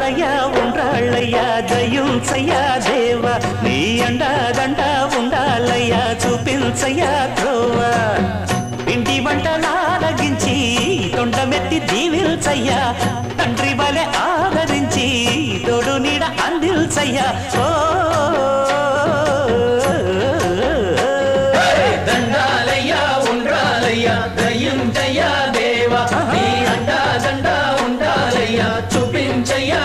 ఉండ్రాళ్ళయ్యా ఉండ్రాళ్ళయ్యా దయించయ్యా దేవా నీ అండాదండ ఉండాలయ్యా చూపించయ్యా త్రోవా ఇంటి వంటలారగించి తొండమెత్తి దీవిల్చయ్యా తండ్రి వలె ఆదరించి తోడు నీడ అందిల్చయ్యా ఓ దండాలయ్యా ఉండ్రాలయ్యా దయించయ్యా దేవా నీ అండా దండ ఉండాలయ్యా చూపించయ్యా